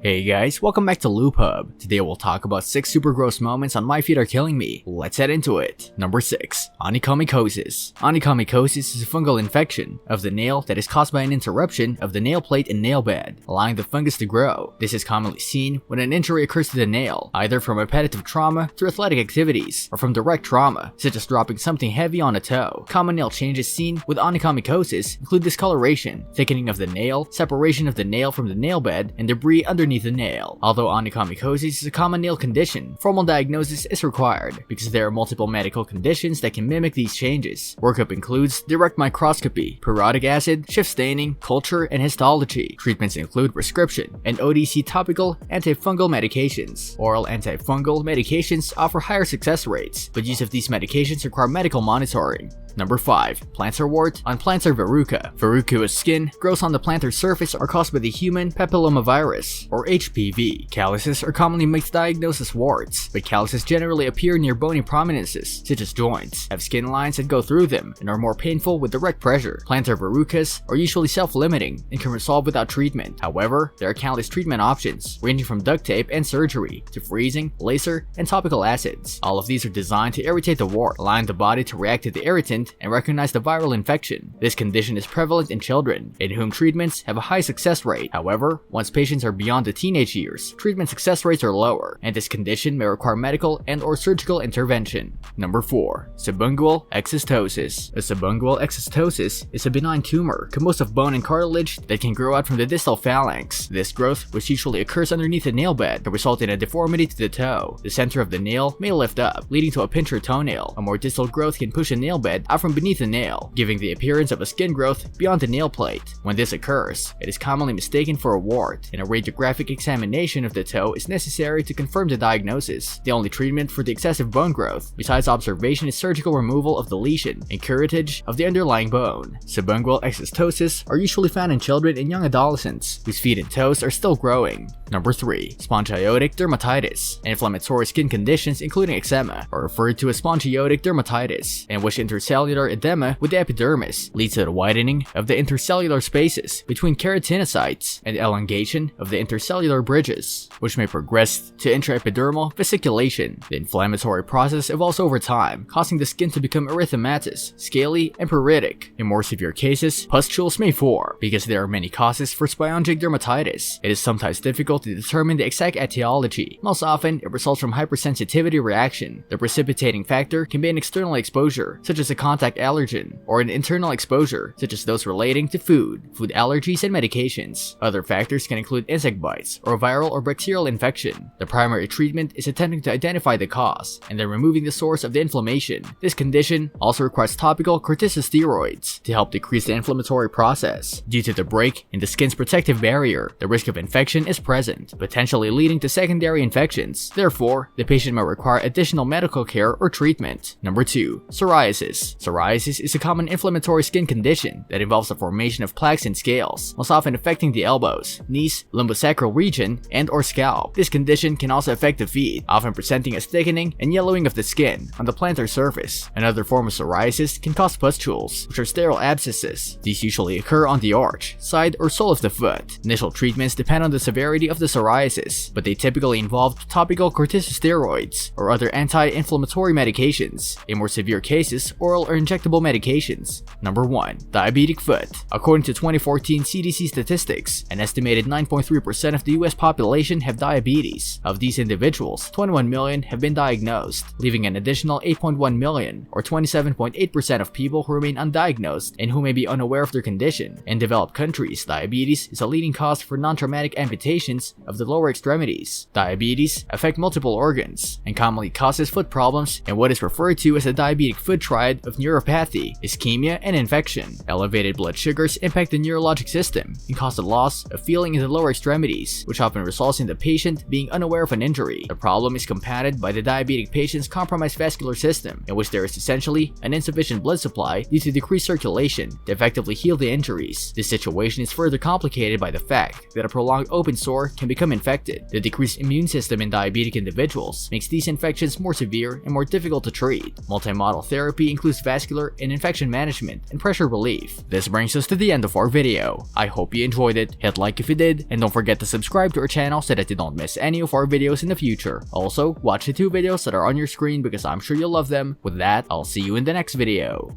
Hey guys, welcome back to LoopHub. Today we'll talk about 6 super gross moments on My Feet Are Killing Me. Let's head into it. Number 6. Onychomycosis. Onychomycosis is a fungal infection of the nail that is caused by an interruption of the nail plate and nail bed, allowing the fungus to grow. This is commonly seen when an injury occurs to the nail, either from repetitive trauma through athletic activities, or from direct trauma, such as dropping something heavy on a toe. Common nail changes seen with onychomycosis include discoloration, thickening of the nail, separation of the nail from the nail bed, and debris underneath the nail. Although onychomycosis is a common nail condition, formal diagnosis is required because there are multiple medical conditions that can mimic these changes. Workup includes direct microscopy, periodic acid, shift staining, culture, and histology. Treatments include prescription and OTC topical antifungal medications. Oral antifungal medications offer higher success rates, but use of these medications require medical monitoring. Number 5. Plantar wart on plantar verruca. Verrucous skin growths on the plantar surface are caused by the human papillomavirus, or HPV. Calluses are commonly misdiagnosed as warts, but calluses generally appear near bony prominences, such as joints, have skin lines that go through them, and are more painful with direct pressure. Plantar verrucas are usually self-limiting and can resolve without treatment. However, there are countless treatment options, ranging from duct tape and surgery, to freezing, laser, and topical acids. All of these are designed to irritate the wart, allowing the body to react to the irritant and recognize the viral infection. This condition is prevalent in children, in whom treatments have a high success rate. However, once patients are beyond the teenage years, treatment success rates are lower, and this condition may require medical and/or surgical intervention. Number 4. Subungual exostosis. A subungual exostosis is a benign tumor composed of bone and cartilage that can grow out from the distal phalanx. This growth, which usually occurs underneath the nail bed, can result in a deformity to the toe. The center of the nail may lift up, leading to a pincher toenail. A more distal growth can push a nail bed out from beneath the nail, giving the appearance of a skin growth beyond the nail plate. When this occurs, it is commonly mistaken for a wart, and a radiographic examination of the toe is necessary to confirm the diagnosis. The only treatment for the excessive bone growth, besides observation, is surgical removal of the lesion and curettage of the underlying bone. Subungual exostosis are usually found in children and young adolescents whose feet and toes are still growing. Number 3. Spongiotic dermatitis. Inflammatory skin conditions, including eczema, are referred to as spongiotic dermatitis, in which intercellular edema with the epidermis leads to the widening of the intercellular spaces between keratinocytes and elongation of the intercellular bridges, which may progress to intraepidermal vesiculation. The inflammatory process evolves over time, causing the skin to become erythematous, scaly, and pruritic. In more severe cases, pustules may form. Because there are many causes for spongiotic dermatitis, it is sometimes difficult to determine the exact etiology. Most often, it results from hypersensitivity reaction. The precipitating factor can be an external exposure, such as a contact allergen, or an internal exposure, such as those relating to food allergies, and medications. Other factors can include insect bites, or viral or bacterial infection. The primary treatment is attempting to identify the cause, and then removing the source of the inflammation. This condition also requires topical corticosteroids to help decrease the inflammatory process. Due to the break in the skin's protective barrier, the risk of infection is present, potentially leading to secondary infections. Therefore, the patient may require additional medical care or treatment. Number 2. Psoriasis. Psoriasis is a common inflammatory skin condition that involves the formation of plaques and scales, most often affecting the elbows, knees, lumbosacral region, and/or scalp. This condition can also affect the feet, often presenting as thickening and yellowing of the skin on the plantar surface. Another form of psoriasis can cause pustules, which are sterile abscesses. These usually occur on the arch, side, or sole of the foot. Initial treatments depend on the severity of the psoriasis, but they typically involve topical corticosteroids or other anti-inflammatory medications. In more severe cases, oral or injectable medications. Number 1. Diabetic foot. According to 2014 CDC statistics, an estimated 9.3% of the US population have diabetes. Of these individuals, 21 million have been diagnosed, leaving an additional 8.1 million, or 27.8% of people who remain undiagnosed and who may be unaware of their condition. In developed countries, diabetes is a leading cause for non-traumatic amputations of the lower extremities. Diabetes affects multiple organs and commonly causes foot problems and what is referred to as the diabetic foot triad of neuropathy, ischemia, and infection. Elevated blood sugars impact the neurologic system and cause the loss of feeling in the lower extremities, which often results in the patient being unaware of an injury. The problem is compounded by the diabetic patient's compromised vascular system, in which there is essentially an insufficient blood supply due to decreased circulation to effectively heal the injuries. This situation is further complicated by the fact that a prolonged open sore can become infected. The decreased immune system in diabetic individuals makes these infections more severe and more difficult to treat. Multimodal therapy includes cardiovascular and infection management and pressure relief. This brings us to the end of our video. I hope you enjoyed it, hit like if you did, and don't forget to subscribe to our channel so that you don't miss any of our videos in the future. Also, watch the 2 videos that are on your screen because I'm sure you'll love them. With that, I'll see you in the next video.